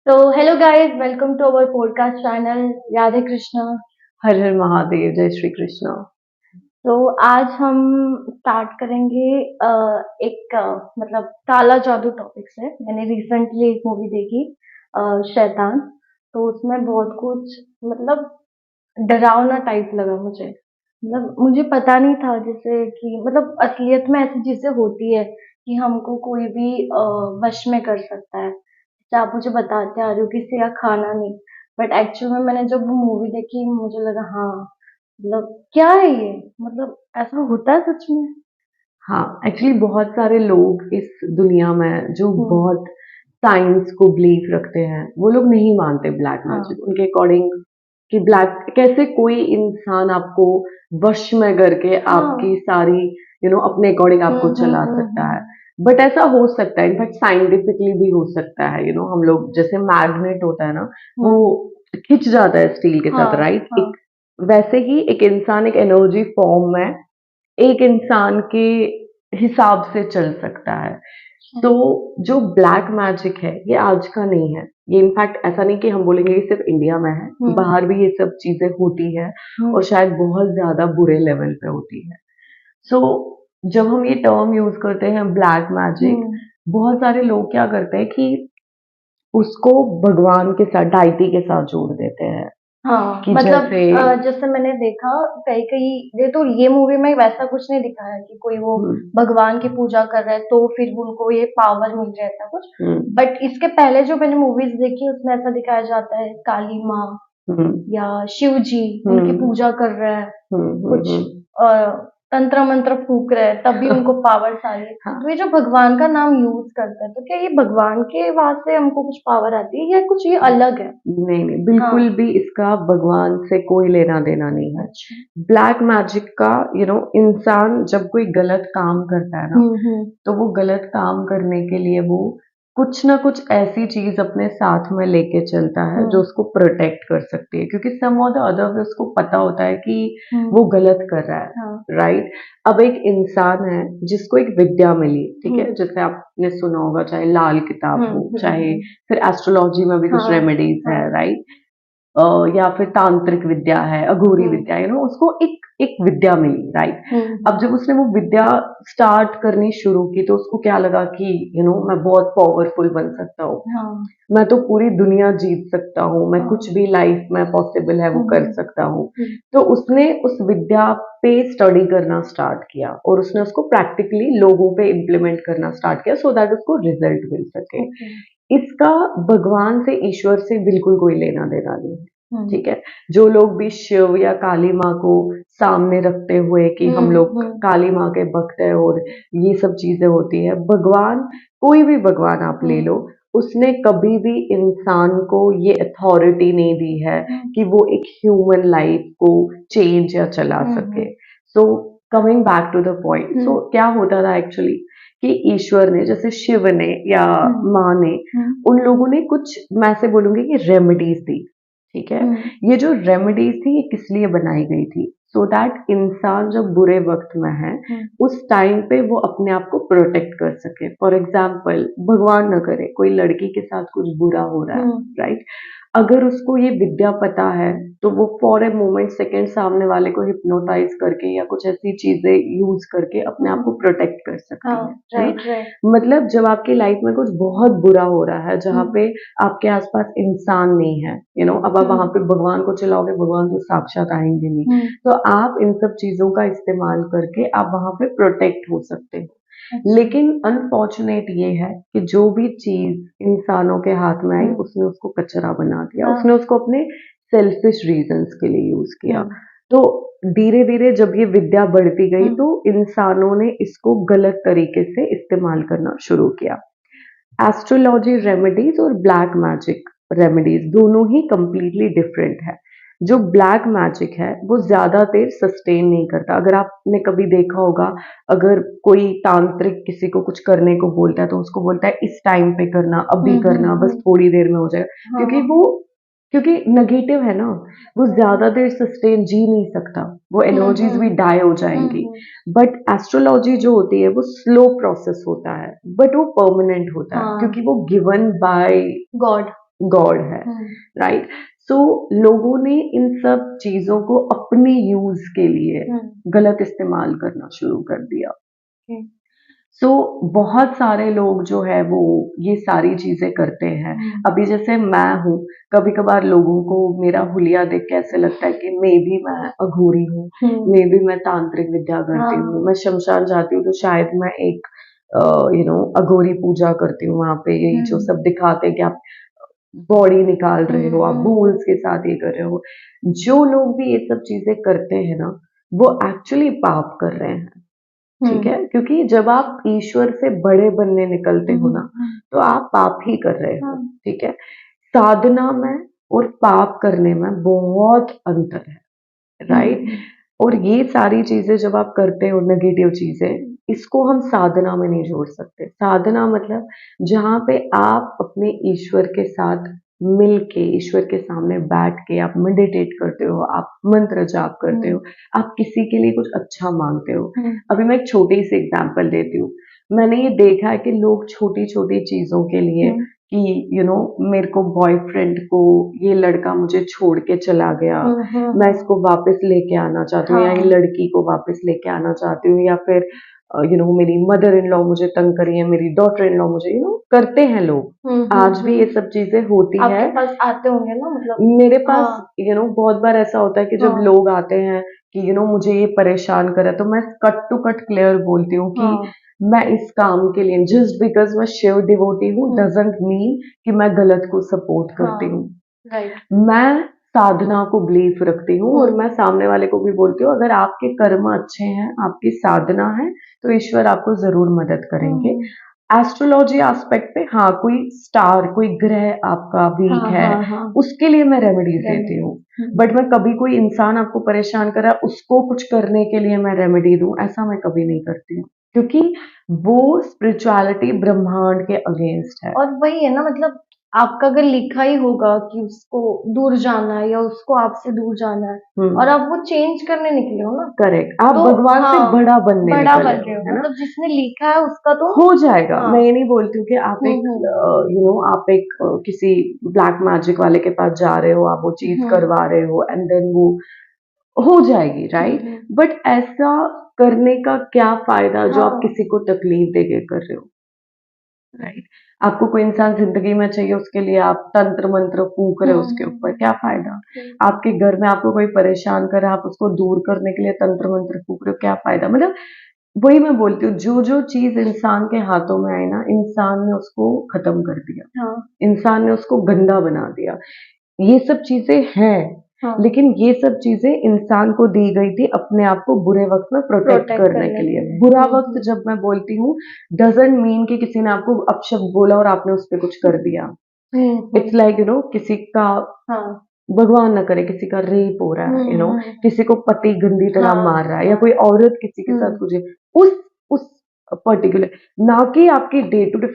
तो hello guys, welcome to our podcast channel Radhe Krishna. Har Har Mahadev, जय श्री कृष्ण। तो आज हम स्टार्ट करेंगे मतलब काला जादू टॉपिक से। मैंने रिसेंटली एक मूवी देखी, शैतान। तो उसमें बहुत कुछ मतलब डरावना टाइप लगा मुझे। मतलब मुझे पता नहीं था जैसे कि मतलब असलियत में ऐसी चीजें होती है कि हमको कोई भी वश में कर सकता है। जैसे आप मुझे बताते आ रहे हो किसी का खाना नहीं, बट एक्चुअल में मैंने जब वो मूवी देखी मुझे लगा हाँ, मतलब क्या है ये, मतलब ऐसा होता है सच में। हाँ, एक्चुअली बहुत सारे लोग इस दुनिया में जो हम्म। बहुत साइंस को बिलीव रखते हैं, वो लोग नहीं मानते ब्लैक हाँ। मैजिक। उनके अकॉर्डिंग कि ब्लैक कैसे कोई इंसान आपको वश में करके आपकी हाँ। सारी अपने अकॉर्डिंग आपको चला सकता है। बट ऐसा हो सकता है, इनफैक्ट साइंटिफिकली भी हो सकता है। हम लोग जैसे मैग्नेट होता है ना, वो हम्म। खिंच जाता है स्टील के हाँ। साथ, राइट। हाँ। एक वैसे ही एक इंसान एक एनर्जी फॉर्म में एक इंसान के हिसाब से चल सकता है। तो जो ब्लैक मैजिक है ये आज का नहीं है। ये इनफैक्ट ऐसा नहीं कि हम बोलेंगे कि सिर्फ इंडिया में है, हम्म। बाहर भी ये सब चीजें होती है हम्म। और शायद बहुत ज्यादा बुरे लेवल पे होती है। सो जब हम ये टर्म यूज करते हैं ब्लैक मैजिक, हम्म। बहुत सारे लोग क्या करते हैं कि उसको भगवान के साथ, डाइटी के साथ जोड़ देते हैं हाँ, कि मतलब जैसे जैसे मैंने देखा कई कई ये मूवी में वैसा कुछ नहीं दिखाया कि कोई वो हम्म, भगवान की पूजा कर रहा है तो फिर उनको ये पावर मिल रहा है, ऐसा कुछ। हम्म, बट इसके पहले जो मैंने मूवीज देखी उसमें ऐसा दिखाया जाता है काली माँ हम्म, या शिव जी उनकी हम्म, पूजा कर रहा है, हम्म, कुछ हम्म, तंत्र मंत्र फूक रहे हैं तभी उनको पावर्स आ रही है। तो हाँ, ये जो भगवान का नाम यूज करता है तो क्या ये भगवान के वास्ते हमको कुछ पावर आती है या कुछ ये अलग है? नहीं नहीं, हाँ। बिल्कुल भी इसका भगवान से कोई लेना देना नहीं है। अच्छा। ब्लैक मैजिक का इंसान जब कोई गलत काम करता है ना, हम्म। तो वो गलत काम करने के लिए वो कुछ ना कुछ ऐसी चीज अपने साथ में लेके चलता है जो हुँ, उसको प्रोटेक्ट कर सकती है, क्योंकि सम और द अदर वे उसको पता होता है कि हुँ, वो गलत कर रहा हाँ, है, राइट। अब एक इंसान है जिसको एक विद्या मिली, ठीक हुँ, है, जैसे आपने सुना होगा, चाहे लाल हुँ, किताब हो, हुँ, चाहे हुँ, फिर एस्ट्रोलॉजी में भी कुछ हाँ, रेमेडीज है, हाँ, राइट। या फिर तांत्रिक विद्या है, अघोरी हुँ, विद्या, उसको एक एक विद्या मिली, राइट। हुँ, अब हुँ, जब उसने वो विद्या स्टार्ट करनी शुरू की तो उसको क्या लगा कि मैं बहुत पावरफुल बन सकता हूँ, हाँ, मैं तो पूरी दुनिया जीत सकता हूँ, मैं कुछ हाँ, भी लाइफ में पॉसिबल है वो हुँ, कर हुँ, सकता हूँ। हुँ, तो उसने उस विद्या पे स्टडी करना स्टार्ट किया और उसने उसको प्रैक्टिकली लोगों पे इम्प्लीमेंट करना स्टार्ट किया, सो दैट उसको रिजल्ट मिल सके। ओके, इसका भगवान से, ईश्वर से बिल्कुल कोई लेना देना नहीं है, हुँ, ठीक है। जो लोग भी शिव या काली माँ को सामने रखते हुए कि हुँ, हम लोग हुँ, काली माँ के भक्त हैं और ये सब चीजें होती है, भगवान, कोई भी भगवान आप ले लो, हुँ, उसने कभी भी इंसान को ये अथॉरिटी नहीं दी है हुँ, कि वो एक ह्यूमन लाइफ को चेंज या चला हुँ, सके। Hmm, so coming back to the point, hmm, so क्या होता था एक्चुअली कि ईश्वर ने, जैसे शिव ने या हुँ, माँ ने, हुँ, उन लोगों ने कुछ, मैं से बोलूंगी कि रेमेडीज दी, ठीक है। हुँ, ये जो रेमेडीज थी ये किस लिए बनाई गई थी? सो दैट इंसान जब बुरे वक्त में है, हुँ, उस टाइम पे वो अपने आप को प्रोटेक्ट कर सके। फॉर एग्जाम्पल, भगवान न करे कोई लड़की के साथ कुछ बुरा हो रहा है, हुँ, राइट। अगर उसको ये विद्या पता है तो वो फॉर ए मोमेंट सेकेंड सामने वाले को हिप्नोटाइज करके या कुछ ऐसी चीजें यूज करके अपने आप हुँ, को प्रोटेक्ट कर सकती हाँ, है ना। राइट, राइट, मतलब जब आपकी लाइफ में कुछ बहुत बुरा हो रहा है, हुँ, जहाँ पे आपके आसपास इंसान नहीं है, अब आप हुँ, वहां पे भगवान को चिल्लाओगे, भगवान तो साक्षात आएंगे नहीं। हुँ, तो आप इन सब चीजों का इस्तेमाल करके आप वहां पे प्रोटेक्ट हो सकते हो। अच्छा, लेकिन अनफॉर्चुनेट ये है कि जो भी चीज इंसानों के हाथ में आई, हुँ, उसने उसको कचरा बना दिया, हाँ, उसने उसको अपने सेल्फिश रीजंस के लिए यूज हुँ, किया। तो धीरे धीरे जब ये विद्या बढ़ती गई हुँ, तो इंसानों ने इसको गलत तरीके से इस्तेमाल करना शुरू किया। एस्ट्रोलॉजी रेमेडीज और ब्लैक मैजिक रेमेडीज दोनों ही कंप्लीटली डिफरेंट है। जो ब्लैक मैजिक है वो ज्यादा देर सस्टेन नहीं करता। अगर आपने कभी देखा होगा, अगर कोई तांत्रिक किसी को कुछ करने को बोलता है तो उसको बोलता है इस टाइम पे करना, हुँ, अभी हुँ, करना, बस हुँ, थोड़ी देर में हो जाएगा। क्योंकि हाँ, वो क्योंकि नेगेटिव है ना, वो ज्यादा देर सस्टेन जी नहीं सकता, वो हुँ, एनर्जीज हुँ, भी डाई हो हुँ, जाएंगी। हुँ, बट एस्ट्रोलॉजी जो होती है वो स्लो प्रोसेस होता है, बट वो परमानेंट होता है, हाँ, क्योंकि वो गिवन बाय गॉड, गॉड है, राइट? सो लोगों ने इन सब चीजों को अपने यूज के लिए गलत इस्तेमाल करना शुरू कर दिया। सो बहुत सारे लोग जो है वो ये सारी चीजें करते हैं। अभी जैसे मैं हूँ, कभी कभार लोगों को मेरा हुलिया देख के ऐसे लगता है कि मे बी मैं अघोरी हूँ, मे बी मैं तांत्रिक विद्या करती हूँ, मैं शमशान जाती हूँ तो शायद मैं एक अघोरी पूजा करती हूँ। वहां पे यही जो सब दिखाते हैं कि आप बॉडी निकाल रहे हो, आप बोल्स के साथ ये कर रहे हो। जो लोग भी ये सब चीजें करते हैं ना, वो एक्चुअली पाप कर रहे हैं, ठीक है? क्योंकि जब आप ईश्वर से बड़े बनने निकलते हो ना, तो आप पाप ही कर रहे हो, ठीक है? साधना में और पाप करने में बहुत अंतर है, राइट? और ये सारी चीजें जब आप करते हो, नेगेटिव चीजें, इसको हम साधना में नहीं जोड़ सकते। साधना मतलब जहाँ पे आप अपने ईश्वर के साथ मिल के, ईश्वर के सामने बैठ के आप मेडिटेट करते हो, आप मंत्र जाप करते हो, आप किसी के लिए कुछ अच्छा मांगते हो। अभी मैं एक छोटी सी एग्जांपल देती हूँ। मैंने ये देखा है कि लोग छोटी छोटी चीजों के लिए कि मेरे को बॉयफ्रेंड को, ये लड़का मुझे छोड़ के चला गया, मैं इसको वापस लेके आना चाहती हूँ, या ये लड़की को वापस लेके आना चाहती हूँ, या फिर मेरी मदर इन लॉ मुझे तंग करी है, मेरी डॉटर इन लॉ मुझे करते हैं लोग। आज भी ये सब चीजें होती है। आपके पास आते होंगे ना, मतलब मेरे पास बहुत बार ऐसा होता है कि जब लोग आते हैं कि मुझे ये परेशान करे, तो मैं कट टू कट क्लियर बोलती हूँ कि मैं इस काम के लिए, जस्ट बिकॉज मैं शिव डिवोटी हूँ डजंट मीन कि मैं गलत को सपोर्ट करती हूँ। मैं साधना को बिलीव रखती हूँ, और मैं सामने वाले को भी बोलती हूँ, अगर आपके कर्म अच्छे हैं, आपकी साधना है, तो ईश्वर आपको जरूर मदद करेंगे। एस्ट्रोलॉजी एस्पेक्ट पे हाँ, कोई स्टार, कोई ग्रह आपका वीक है, उसके लिए मैं रेमेडीज देती हूँ। बट मैं कभी कोई इंसान आपको परेशान कर रहा है, उसको कुछ करने के लिए मैं रेमेडी दूं, ऐसा मैं कभी नहीं करती हूँ, क्योंकि वो स्पिरिचुअलिटी ब्रह्मांड के अगेंस्ट है। और वही है ना, मतलब आपका अगर लिखा ही होगा कि उसको दूर जाना है या उसको आपसे दूर जाना है, और आप वो चेंज करने निकले हो ना, करेक्ट, आप भगवान से बड़ा बनने बन निकले रहे हो, हो, है ना? मतलब जिसने लिखा है उसका तो हो जाएगा। मैं ये नहीं बोलती हूँ कि आप एक आप एक किसी ब्लैक मैजिक वाले के पास जा रहे हो, आप वो चीज करवा रहे हो एंड देन वो हो जाएगी, राइट? बट ऐसा करने का क्या फायदा जो आप किसी को तकलीफ देके कर रहे हो, राइट? आपको कोई इंसान जिंदगी में चाहिए, उसके लिए आप तंत्र मंत्र फूक रहे हो उसके ऊपर, क्या फायदा? आपके घर में आपको कोई परेशान कर रहा है, आप उसको दूर करने के लिए तंत्र मंत्र फूक रहे हो, क्या फायदा? मतलब वही मैं बोलती हूँ, जो जो चीज इंसान के हाथों में आई ना, इंसान ने उसको खत्म कर दिया, इंसान ने उसको गंदा बना दिया। ये सब चीजें हैं, लेकिन ये सब चीजें इंसान को दी गई थी अपने आप को बुरे वक्त में प्रोटेक्ट करने के लिए। बुरा वक्त जब मैं बोलती हूँ, डजंट मीन कि किसी ने आपको अपशब्द बोला और आपने उस पर कुछ कर दिया। इट्स लाइक किसी का भगवान ना करे, किसी का रेप हो रहा है, किसी को पति गंदी तरह मार रहा है, या कोई औरत किसी के साथ कुछ, उस पर्टिकुलर, ना कि आपकी डे टू डे।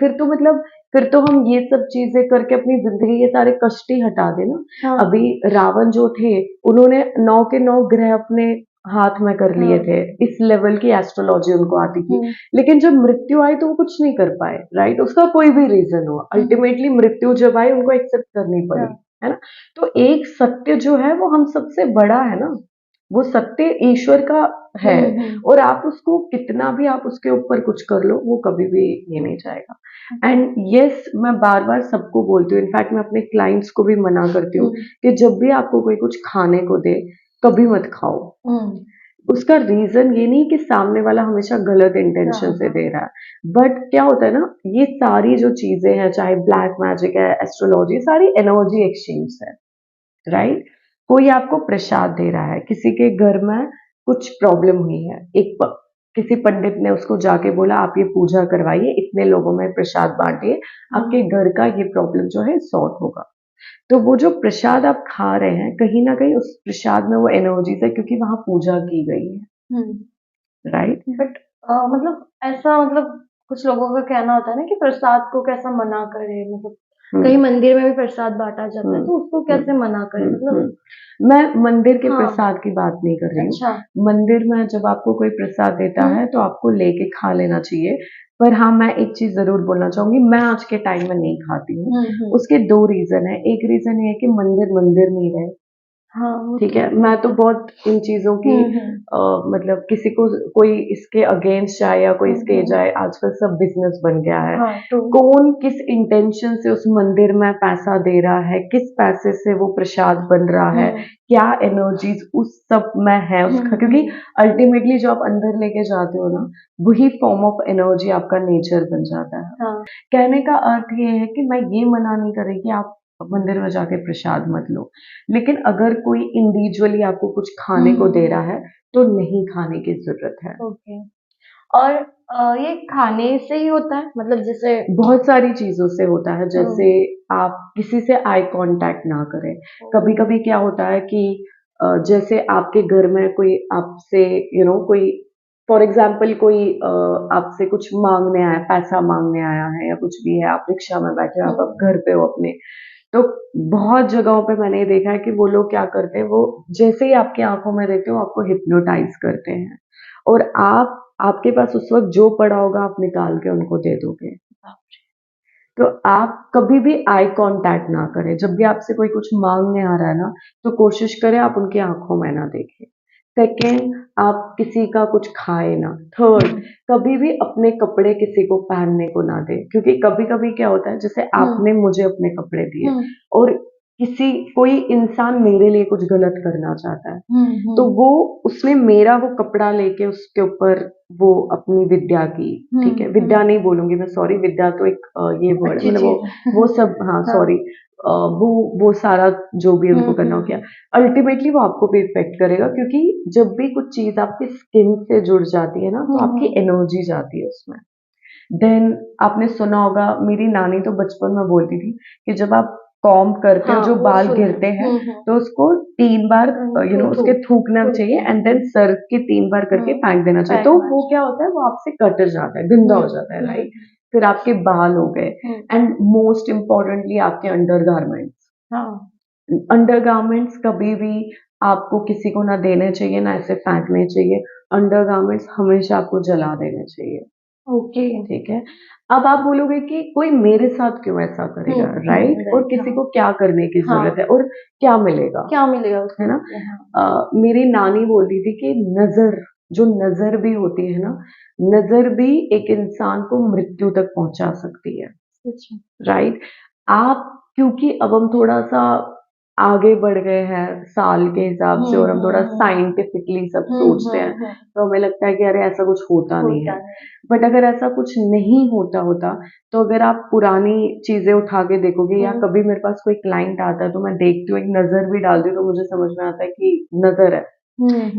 फिर तो हम ये सब चीजें करके अपनी जिंदगी के सारे कष्ट ही हटा देना। अभी रावण जो थे, उन्होंने 9 के 9 ग्रह अपने हाथ में कर लिए थे, इस लेवल की एस्ट्रोलॉजी उनको आती थी। लेकिन जब मृत्यु आई तो वो कुछ नहीं कर पाए, राइट? उसका कोई भी रीजन हो, अल्टीमेटली मृत्यु जब आई उनको एक्सेप्ट करनी पड़ी, है ना? तो एक सत्य जो है वो हम सबसे बड़ा है ना, वो सत्य ईश्वर का है, और आप उसको कितना भी आप उसके ऊपर कुछ कर लो, वो कभी भी ये नहीं जाएगा। एंड यस, मैं बार बार सबको बोलती हूँ, इनफैक्ट मैं अपने क्लाइंट्स को भी मना करती हूँ कि जब भी आपको कोई कुछ खाने को दे, कभी मत खाओ। उसका रीजन ये नहीं कि सामने वाला हमेशा गलत इंटेंशन से दे रहा है, बट क्या होता है ना, ये सारी जो चीजें हैं, चाहे ब्लैक मैजिक है, एस्ट्रोलॉजी, सारी एनर्जी एक्सचेंज है, राइट? कोई आपको प्रसाद दे रहा है, किसी के घर में कुछ प्रॉब्लम हुई है, किसी पंडित ने उसको जाके बोला आप ये पूजा करवाइए, इतने लोगों में प्रसाद बांटिए, आपके घर का ये प्रॉब्लम जो है सॉल्व होगा। तो वो जो प्रसाद आप खा रहे हैं, कहीं ना कहीं उस प्रसाद में वो एनर्जीज है, क्योंकि वहां पूजा की गई है, राइट? बट मतलब ऐसा, मतलब कुछ लोगों का कहना होता है ना कि प्रसाद को कैसा मना करे, मतलब कहीं मंदिर में भी प्रसाद बांटा जाता है, तो उसको कैसे मना करें? मतलब मैं मंदिर के प्रसाद की बात नहीं कर रही हूँ। अच्छा। मंदिर में जब आपको कोई प्रसाद देता है तो आपको लेके खा लेना चाहिए, पर हाँ, मैं एक चीज़ ज़रूर बोलना चाहूँगी, मैं आज के टाइम में नहीं खाती हूँ। उसके 2 रीज़न हैं। एक रीज़न ये है कि मंदिर नहीं रहे, हाँ, वो ठीक तो है? मैं तो बहुत इन चीज़ों की मतलब किसी को कोई इसके अगेंस्ट जाए या कोई इसके जाए, आजकल सब बिज़नेस बन गया है। हाँ, ट्रू। कौन किस इंटेंशन से उस मंदिर में पैसा दे रहा है, किस पैसे से वो प्रसाद बन रहा है, क्या एनर्जीज़ उस सब में है उसका, क्योंकि अल्टीमेटली जो आप अंदर लेके जाते हो ना, वही फॉर्म ऑफ एनर्जी आपका नेचर बन जाता है। हाँ। कहने का अर्थ ये है कि मैं ये मना नहीं कर रही कि आप मंदिर में जाके प्रसाद मत लो, लेकिन अगर कोई इंडिविजुअली आपको कुछ खाने को दे रहा है, तो नहीं खाने की ज़रूरत है। ओके। और ये खाने से ही होता है? मतलब जैसे बहुत सारी चीज़ों से होता है, जैसे ओह! आप किसी से आई कॉन्टैक्ट ना करें। ओह! कभी-कभी क्या होता है कि जैसे आपके घर में कोई आपसे कोई फॉर एग्ज़ाम्पल कोई आपसे कुछ माँगने आया, पैसा माँगने आया है या कुछ भी है, आप रिक्शा में बैठे हो, आप घर पे हो अपने, तो बहुत जगहों पे मैंने ये देखा है कि वो लोग क्या करते हैं, वो जैसे ही आपकी आँखों में देखते हो, आपको हिप्नोटाइज़ करते हैं और आपके पास उस वक़्त जो पड़ा होगा, आप निकाल के उनको दे दोगे। बाप तो आप कभी भी आई कॉन्टैक्ट ना करें। जब भी आपसे कोई कुछ माँगने आ रहा है ना, तो कोशिश करें आप उनकी आँखों में ना देखें। सेकंड, आप किसी का कुछ खाएँ ना। थर्ड, रे! कभी भी अपने कपड़े किसी को पहनने को ना दें, क्योंकि कभी-कभी क्या होता है, जैसे आपने मुझे अपने कपड़े दिए और कोई इंसान मेरे लिए कुछ गलत करना चाहता है, तो वो उसने मेरा वो कपड़ा लेके उसके ऊपर वो अपनी विद्या की, ठीक है? विद्या नहीं बोलूँगी मैं, सॉरी, विद्या तो एक ये वर्ड है, अच्छी मतलब चीज़ है। वो सब, हाँ, हाँ। सॉरी, वो सारा जो भी उनको करना हो किया। अल्टीमेटली वो आपको भी इफ़ेक्ट करेगा, क्योंकि जब भी कुछ चीज़ आपकी स्किन से जुड़ जाती है ना, तो आपकी एनर्जी जाती है उसमें। देन आपने सुना होगा, मेरी नानी तो बचपन में बोलती थी कि जब आप कॉम्ब करते हो, हाँ, जो वो बाल सुना है। गिरते हैं, तो उसको 3 बार उसके थूकना चाहिए एंड देन सर के 3 बार करके फेंक देना चाहिए। तो वो क्या होता है, वो आपसे कट जाता है, गंदा हो जाता है, राइट? फिर आपके बाल हो गए एंड मोस्ट इम्पोर्टेंटली आपके अंडरगारमेंट्स। हाँ, अंडरगारमेंट्स कभी भी आपको किसी को ना देने चाहिए, ना ऐसे फेंकने चाहिए। अंडरगारमेंट्स हमेशा आपको जला देने चाहिए। ओके। ठीक है। अब आप बोलोगे कि कोई मेरे साथ क्यों ऐसा करेगा, राइट? और राइट, किसी हाँ। को क्या करने की ज़रूरत है हाँ, और क्या मिलेगा, क्या मिलेगा है उसको? ना? हाँ। मेरी नानी बोलती थी कि जो नज़र भी होती है ना, नज़र भी एक इंसान को मृत्यु तक पहुँचा सकती है। सच में। राइट? आप क्योंकि अब हम थोड़ा-सा आगे बढ़ गए हैं साल के हिसाब से और हम थोड़ा साइंटिफिकली सब सोचते हैं, तो हमें लगता है कि अरे ऐसा कुछ होता नहीं होता है। है। बट अगर ऐसा कुछ नहीं होता, तो अगर आप पुरानी चीज़ें उठा के देखोगे या कभी मेरे पास कोई क्लाइंट आता है, तो मैं देखती हूँ, एक नज़र भी डालती हूँ, तो मुझे समझ में आता है कि नज़र है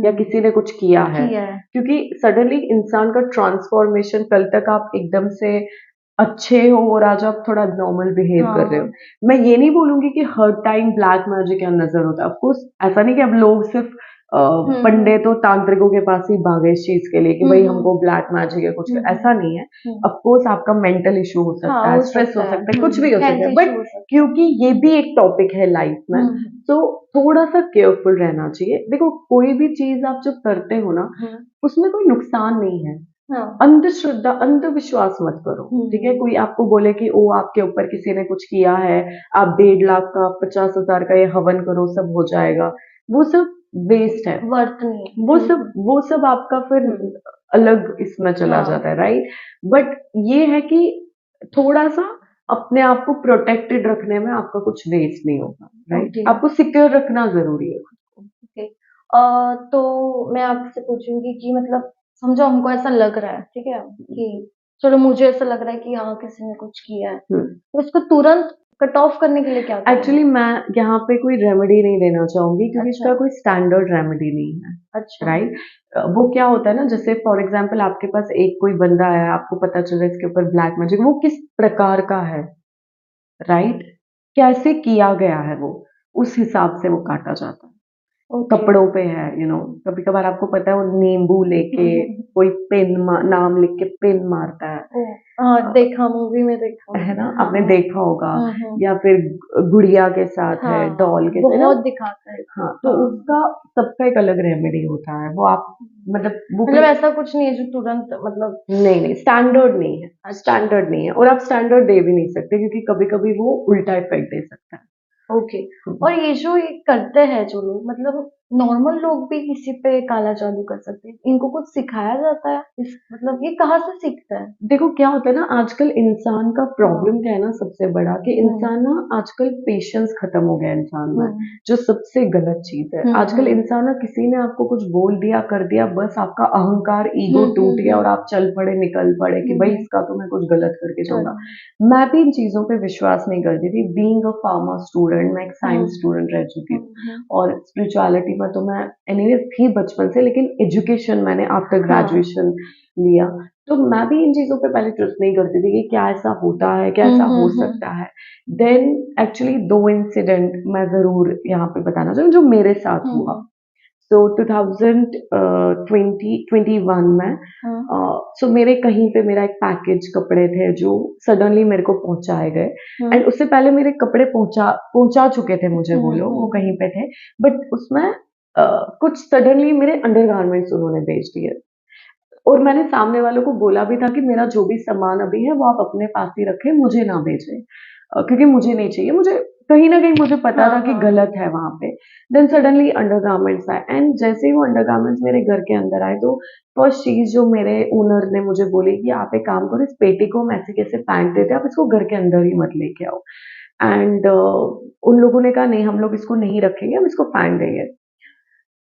या किसी ने कुछ किया है। किया है। क्योंकि सडनली इंसान का ट्रांसफॉर्मेशन, कल तक आप एकदम से अच्छे हो और आज आप थोड़ा नॉर्मल बिहेव कर रहे हो। हाँ। मैं ये नहीं बोलूँगी कि हर टाइम ब्लैक मैजिक या नज़र होता है। ऑफ कोर्स ऐसा नहीं कि अब लोग सिर्फ़ पंडितों, तांत्रिकों के पास ही भागे इस चीज़ के लिए कि भई हमको ब्लैक मैजिक या कुछ, ऐसा नहीं है। ऑफ कोर्स आपका मेंटल इश्यू हो सकता हाँ, है, हो स्ट्रेस हो सकता है। सकता है, कुछ भी हो सकता हेल्थ है, इश्यू बट हो सकता है। क्योंकि ये भी एक टॉपिक है लाइफ में, तो थोड़ा-सा केयरफुल रहना चाहिए। देखो, कोई भी चीज़ आप जब करते हो ना, उसमें कोई नुकसान नहीं है। हाँ। अंधश्रद्धा, अंधविश्वास मत करो, ठीक है? कोई आपको बोले कि ओह! आपके ऊपर किसी ने कुछ किया है, आप 1.5 लाख का, 50,000 का ये हवन करो, सब हो जाएगा। वो सब वेस्ट है। वर्थ नहीं है। वो सब आपका फिर अलग इसमें चला हाँ। जाता है, राइट? बट ये है कि थोड़ा-सा अपने आप को प्रोटेक्टेड रखने में आपका कुछ वेस्ट नहीं होगा, राइट? ओके। आपको सिक्योर रखना ज़रूरी है। ओके। तो मैं आपसे पूछूँगी कि मतलब समझो हमको ऐसा लग रहा है, ठीक है? कि चलो मुझे ऐसा लग रहा है कि हाँ, किसी ने कुछ किया है, हुँ। तो इसको तुरंत कट ऑफ करने के लिए क्या करें? एक्चुअली मैं यहाँ पे कोई रेमेडी नहीं देना चाहूँगी, क्योंकि अच्छा, इसका कोई स्टैंडर्ड रेमेडी नहीं है, अच्छा। राइट? वो क्या होता है ना, जैसे फॉर एग्ज़ाम्पल आपके पास एक कोई बंदा है, आपको पता चला इसके ऊपर ब्लैक मैजिक, वो किस प्रकार का है, राइट? कैसे किया गया है वो, उस हिसाब से वो काटा जाता है। ओके। कपड़ों पे है, कभी कभार आपको पता है वो नींबू लेके कोई नाम लिख के पिन मारता है। ओह! हाँ, देखा, मूवी में देखा है ना, मैंने। हाँ, आपने हाँ। देखा होगा। हुँ। या फिर गुड़िया के साथ है, हाँ, डॉल के साथ, बहुत दिखाता है हाँ, इसमें। तो हाँ। उसका सबका एक अलग रेमेडी होता है, वो आप मतलब वो मतलब ऐसा कुछ नहीं है जो तुरंत मतलब नहीं नहीं, स्टैंडर्ड नहीं है, अच्छा, स्टैंडर्ड नहीं है, और आप स्टैंडर्ड दे भी नहीं सकते क्योंकि कभी कभी वो उल्टा इफेक्ट दे सकता है। ओके। और ये जो ये करते हैं जो लोग, मतलब नॉर्मल लोग भी किसी पे काला जादू कर सकते हैं? इनको कुछ सिखाया जाता है? इस मतलब ये कहाँ से सीखता है? देखो क्या होता है ना, आजकल इंसान का प्रॉब्लम हाँ। क्या है ना, सबसे बड़ा कि हुँ, इंसान ना आजकल पेशेंस खत्म हो गया है इंसान में, हुँ। जो सबसे गलत चीज है। हुँ, आजकल हुँ। इंसान ना, किसी ने आपको कुछ बोल दिया कर दिया, बस आपका अहंकार हुँ, ईगो हुँ, टूट गया और हुँ। आप चल पड़े, निकल पड़े कि हुँ, भाई हुँ। इसका तो मैं कुछ गलत करके जाऊंगा। हाँ। मैं भी इन चीजों पे विश्वास नहीं करती थी। बीइंग अ फार्मा स्टूडेंट, मैं एक हुँ, साइंस स्टूडेंट रह चुकी हुँ, हूँ, हुँ। और स्पिरिचुअलिटी में तो मैं एनीवे थी बचपन से, लेकिन एजुकेशन मैंने आफ्टर हाँ। ग्रेजुएशन लिया। तो मैं भी इन चीज़ों पे पहले ट्रस्ट नहीं करती थी कि क्या ऐसा होता है, क्या हुँ, ऐसा हुँ, हो हुँ। सकता है। देन एक्चुअली 2 इंसिडेंट मैं ज़रूर यहाँ पे बताना चाहूँगी जो मेरे साथ हुँ, हुआ। हुँ। सो 2021 में हाँ। सो मेरे कहीं पे मेरा एक पैकेज कपड़े थे जो सडनली मेरे को पहुँचाए गए, हुँ। एंड उससे पहले मेरे कपड़े पहुँचा पहुँचा चुके थे मुझे वो हुँ, लोग, वो हुँ, कहीं हुँ। पे थे। बट उसमें कुछ सडनली मेरे अंडरगारमेंट्स उन्होंने भेज दिए। और मैंने सामने वालों को बोला भी था कि मेरा जो भी सामान अभी है वो आप अपने पास ही रखें, मुझे ना भेजें, क्योंकि मुझे नहीं चाहिए। मुझे कहीं न कहीं मुझे पता हाँ, था कि हाँ। गलत है वहाँ पे। देन सडनली अंडरगारमेंट्स आए, एंड जैसे ही वो अंडरगारमेंट्स मेरे घर के अंदर आए, तो फर्स्ट चीज़ जो मेरे ओनर ने मुझे बोली कि आप एक काम करो, इस पेटी को हम ऐसे कैसे फेंक देते हैं, आप इसको घर के अंदर ही मत लेके आओ। एंड उन लोगों ने कहा नहीं, हम लोग इसको नहीं रखेंगे, हम इसको फेंक देंगे।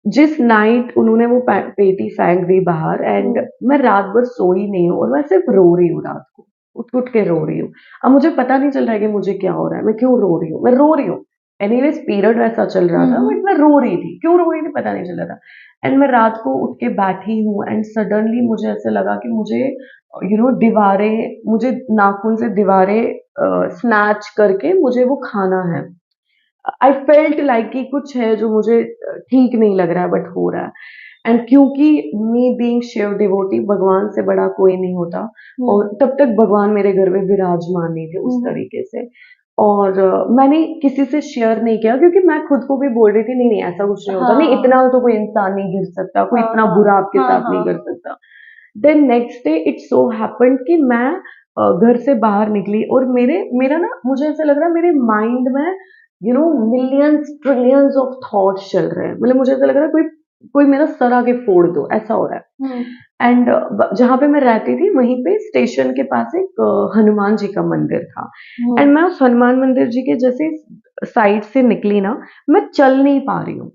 जिस नाइट उन्होंने वो पेटी फेंक दी बाहर, एंड हुँ। मैं रात भर सोई नहीं हूँ, और मैं सिर्फ रो रही हूँ रात को, उठ उठ के रो रही हूँ। अब मुझे पता नहीं चल रहा है कि मुझे क्या हो रहा है, मैं क्यों रो रही हूँ, मैं रो रही हूँ। एनीवेज पीरियड वैसा चल रहा हुँ, था, बट हुँ। मैं रो रही थी, क्यों रो रही थी पता नहीं चल रहा था। एंड मैं रात को उठ के बैठी हूँ, एंड सडनली मुझे ऐसे लगा कि मुझे दीवारें, मुझे नाखून से दीवारें स्नैच करके मुझे वो खाना है। आई फेल्ट लाइक कि कुछ है जो मुझे ठीक नहीं लग रहा है, बट हो रहा है। एंड क्योंकि मी बीइंग शिव डिवोटी, भगवान से बड़ा कोई नहीं होता, और हुँ। तब तक भगवान मेरे घर में विराजमान नहीं थे उस हुँ, हुँ। तरीके से। और मैंने किसी से शेयर नहीं किया, क्योंकि मैं खुद को भी बोल रही थी नहीं नहीं, ऐसा कुछ नहीं होता, नहीं हाँ। इतना तो कोई इंसान नहीं गिर सकता, कोई हाँ, इतना हाँ। बुरा आपके हाँ, साथ नहीं हाँ, कर हाँ। सकता। Then next day it so happened कि मैं घर से बाहर निकली, और मेरा ना, मुझे ऐसा लग रहा है मेरे माइंड में मिलियंस ट्रिलियंस ऑफ थॉट्स चल रहे हैं। मतलब मुझे ऐसा लग रहा है कोई कोई मेरा सर आके फोड़ दो, ऐसा हो रहा है। हुँ। एंड जहाँ पे मैं रहती थी वहीं पे स्टेशन के पास एक हनुमान जी का मंदिर था। हुँ। एंड मैं उस हनुमान मंदिर जी के जैसे साइड से निकली ना, मैं चल नहीं पा रही हूँ।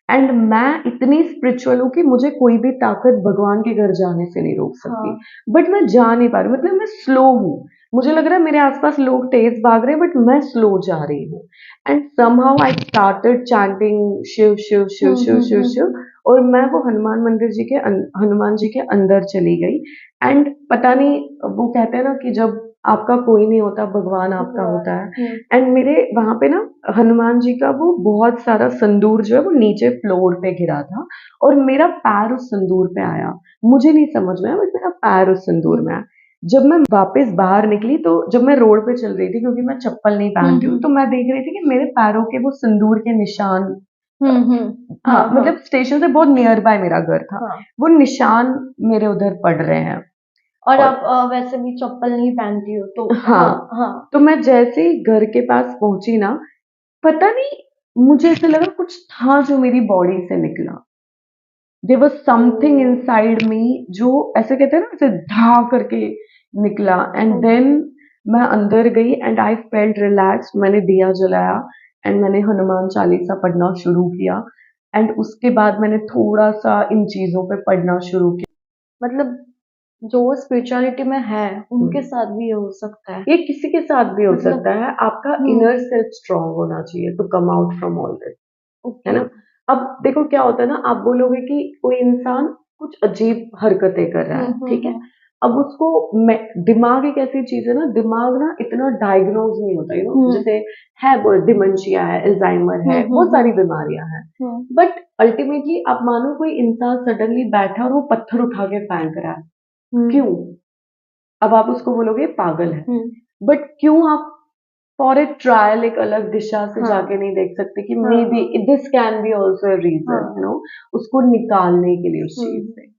एंड मैं इतनी स्पिरिचुअल हूँ कि मुझे कोई भी ताकत भगवान के घर जाने से नहीं रोक सकती। हाँ। बट मैं जा नहीं पा रही, मतलब मैं स्लो हूँ। मुझे लग रहा है मेरे आसपास लोग तेज भाग रहे हैं, बट मैं स्लो जा रही हूँ। And somehow I started chanting Shiv Shiv Shiv hmm, Shiv hmm, Shiv hmm, Shiv, hmm. और मैं वो हनुमान जी के अंदर चली गई। एंड पता नहीं, वो कहते हैं ना कि जब आपका कोई नहीं होता, भगवान आपका होता है। हुँ। एंड मेरे वहां पे ना हनुमान जी का वो बहुत सारा संदूर जो है वो नीचे फ्लोर पे गिरा था, और मेरा पैर उस संदूर पे आया। मुझे नहीं समझ में आया, बट मेरा पैर उस संदूर में हुँ। आया। जब मैं वापस बाहर निकली, तो जब मैं रोड पे चल रही थी, क्योंकि मैं चप्पल नहीं हुँ, पहनती हूँ, हुँ। तो मैं देख रही थी कि मेरे पैरों के वो संदूर के निशान, हुँ, हुँ। हाँ, हाँ, मतलब हाँ। स्टेशन से बहुत नियर बाय मेरा घर था, हाँ। वो निशान मेरे उधर पड़ रहे हैं। और और आप वैसे भी चप्पल नहीं पहनती हो तो हाँ, हाँ, हाँ। तो मैं जैसे ही घर के पास पहुंची ना, पता नहीं, मुझे ऐसा लगा कुछ था जो मेरी बॉडी से निकला। There was something oh! Inside me, जो ऐसे कहते हैं ना, ऐसे धा करके निकला। And then okay. मैं अंदर गई, एंड आई फेल्ट रिलैक्स्ड। मैंने दिया जलाया, एंड मैंने हनुमान चालीसा पढ़ना शुरू किया। एंड उसके बाद मैंने थोड़ा सा इन चीजों पे पढ़ना शुरू किया। मतलब जो स्पिरिचुअलिटी में है, उनके हम्म। साथ भी ये हो सकता है। ये किसी के साथ भी हो मतलब सकता है, आपका हुँ। इनर सेल्फ स्ट्रांग होना चाहिए to come out from all this, है ओके। ना? अब देखो क्या होता है ना, आप बोलोगे कि कोई इंसान कुछ अजीब हरकतें कर रहा हुँ, है, हुँ, ठीक है? हुँ। अब उसको दिमाग एक ऐसी चीज है ना, दिमाग ना इतना डायग्नोज नहीं होता, जैसे है वो डिमेंशिया है, अल्जाइमर है, बहुत सारी बीमारियां हैं, बट अल्टीमेटली आप मानो कोई इंसान सडनली बैठा और वो पत्थर उठा के फेंक रहा है, क्यों? अब आप उसको बोलोगे पागल है, बट क्यों आप फॉर ए ट्रायल एक अलग दिशा से जाके नहीं देख सकते कि maybe this can be also a reason, उसको निकालने के लिए उस चीज से।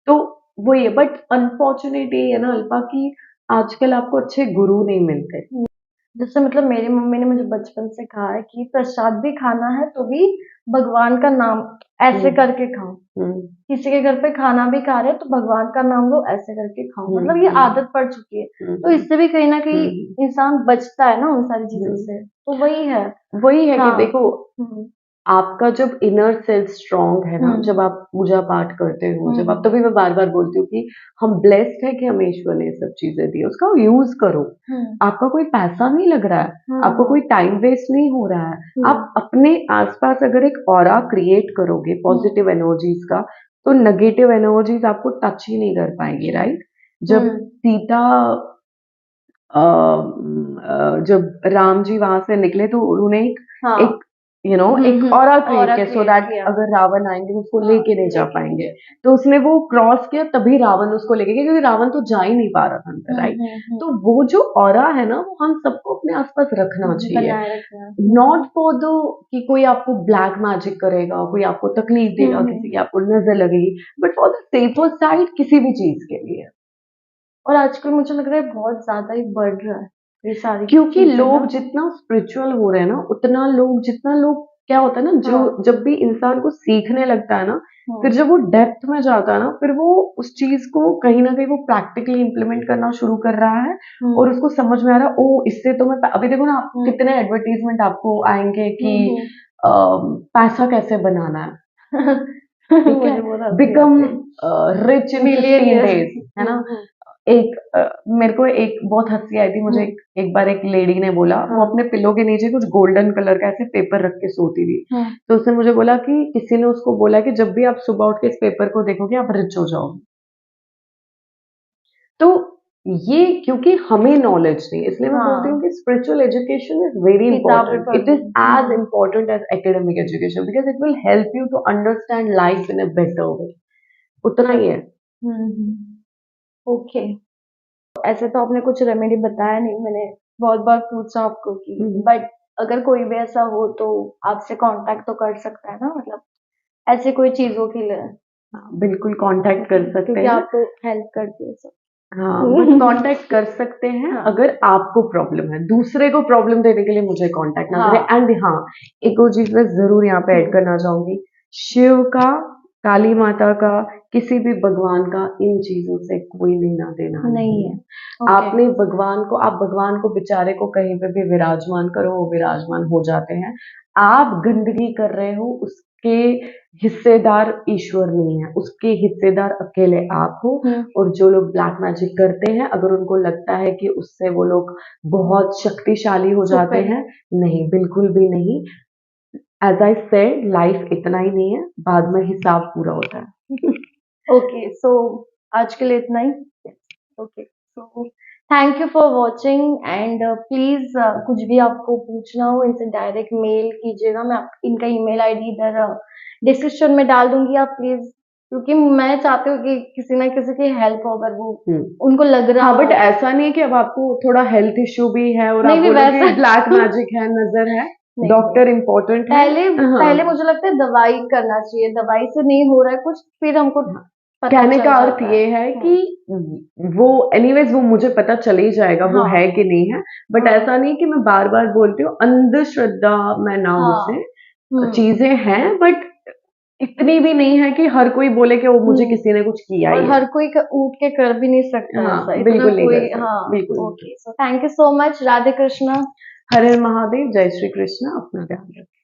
तो वही है, बट अनफॉर्चुनेट ये है ना अल्पा की आजकल आपको अच्छे गुरु नहीं मिलते। जैसे मतलब मेरी मम्मी ने मुझे बचपन से कहा है कि प्रसाद भी खाना है तो भी भगवान का नाम ऐसे करके खाओ। किसी के घर पे खाना भी खा रहे हैं तो भगवान का नाम लो ऐसे करके खाओ। मतलब ये आदत पड़ चुकी है, तो इससे भी कहीं ना कहीं इंसान बचता है ना उन सारी चीजों से। तो वही है कि देखो आपका जब इनर सेल्फ स्ट्रांग है ना, जब आप पूजा पाठ करते हो, जब आप, तभी मैं बार बार बोलती हूँ कि हम ब्लेस्ड है कि हमें ईश्वर ने सब चीजें दी, उसका यूज करो। आपका कोई पैसा नहीं लग रहा है, आपको कोई टाइम वेस्ट नहीं हो रहा है, आप अपने आसपास अगर एक ऑरा क्रिएट करोगे पॉजिटिव एनर्जीज का, तो नेगेटिव एनर्जीज आपको टच ही नहीं कर पाएंगी, राइट? जब सीता जब राम जी वहां से निकले तो उन्होंने एक एक ऑरा क्रिएट किया, सो दैट अगर रावण आएंगे तो उसको लेके नहीं जा पाएंगे। तो उसने वो क्रॉस किया, तभी रावण उसको लेके गया, क्योंकि रावण तो जा ही नहीं पा रहा था अंदर, राइट? तो वो जो ऑरा है ना, वो हम सबको अपने आसपास रखना चाहिए, नॉट फॉर द कि कोई आपको ब्लैक मैजिक करेगा, कोई आपको तकलीफ देगा, किसी की आपको नजर लगेगी, but for the safer side किसी भी चीज के लिए। और आजकल मुझे लग रहा है बहुत ज्यादा ही बढ़ रहा है ये सारी, क्योंकि लोग जितना स्पिरिचुअल हो रहे हैं ना, जितना लोग क्या होता है ना, जो जब भी इंसान को सीखने लगता है ना, फिर जब वो डेप्थ में जाता है ना, फिर वो उस चीज को कहीं ना कहीं वो प्रैक्टिकली इम्प्लीमेंट करना शुरू कर रहा है, और उसको समझ में आ रहा है, ओ इससे तो मैं अभी देखो ना, कितने एडवर्टीजमेंट आपको आएंगे कि पैसा कैसे पाना है, ठीक है, बिकम रिच इन 15 डेज, है ना? मेरे को एक बहुत हंसी आई थी मुझे, एक बार एक लेडी ने बोला, वो अपने पिलो के नीचे कुछ गोल्डन कलर का ऐसे पेपर रख के सोती थी, तो उसने मुझे बोला कि किसी ने उसको बोला कि जब भी आप सुबह उठ के इस पेपर को देखोगे आप रिच हो जाओगे। तो ये क्योंकि हमें नॉलेज नहीं, इसलिए मैं बोलती हूँ कि spiritual education is very important, it is as important as academic education, because it will help you to understand life in a better way, उतना ही है। ओके, ऐसे तो आपने कुछ रेमेडी बताया नहीं, मैंने बहुत बार पूछा आपको कि, बट अगर कोई भी ऐसा हो तो आपसे कांटेक्ट तो कर सकता है ना, मतलब ऐसे कोई चीजों के लिए? बिल्कुल कांटेक्ट कर सकते क्योंकि हैं, आप तो हेल्प करती हो सब। हाँ, बस कांटेक्ट कर सकते हैं अगर आपको प्रॉब्लम है, दूसरे को प्रॉब्लम देने के लिए मुझे कांटेक्ट ना करें। एंड हाँ, एक और चीज मैं जरूर यहाँ पे ऐड करना चाहूंगी, शिव का, काली माता का, किसी भी भगवान का इन चीजों से कोई लेना देना नहीं है। आपने भगवान को, आप भगवान को बेचारे को कहीं पे भी विराजमान करो, वो विराजमान हो जाते हैं। आप गंदगी कर रहे हो, उसके हिस्सेदार ईश्वर नहीं है, उसके हिस्सेदार अकेले आप हो। और जो लोग ब्लैक मैजिक करते हैं, अगर उनको लगता है कि उससे वो लोग बहुत शक्तिशाली हो जाते हैं, नहीं, बिल्कुल भी नहीं। एज आई सेड, लाइफ इतना ही नहीं है, बाद में हिसाब पूरा होता है। ओके, सो आज के लिए इतना ही। Okay, so thank you for watching, and please कुछ भी आपको पूछना हो इनसे डायरेक्ट मेल कीजिएगा, मैं इनका ईमेल आईडी इधर डिस्क्रिप्शन में डाल दूंगी, आप प्लीज, क्योंकि मैं चाहती हूँ कि किसी ना किसी की हेल्प हो, अगर वो उनको लग रहा बट ऐसा नहीं है कि अब आपको थोड़ा हेल्थ इश्यू भी है और आप बोलोगे ब्लैक मैजिक है, नजर है, डॉक्टर इम्पोर्टेंट है। पहले मुझे लगता है दवाई करना चाहिए, दवाई से नहीं हो रहा है कुछ, फिर हमको कहने का अर्थ ये है कि वो एनीवेज वो मुझे पता चल ही जाएगा वो है कि नहीं है, बट ऐसा नहीं कि मैं बार बार बोलती हूँ, अंधश्रद्धा मैं नाम से चीजें हैं, बट इतनी भी नहीं है कि हर कोई बोले कि वो मुझे किसी ने कुछ किया और हर कोई उठ के कर भी नहीं सकता ऐसा, बिल्कुल नहीं कर सकता, बिल्कुल। Okay, so thank you so much, Radhe Krishna, Har Har Mahadev, जय श्री कृष्ण, अपना ध्यान रखें।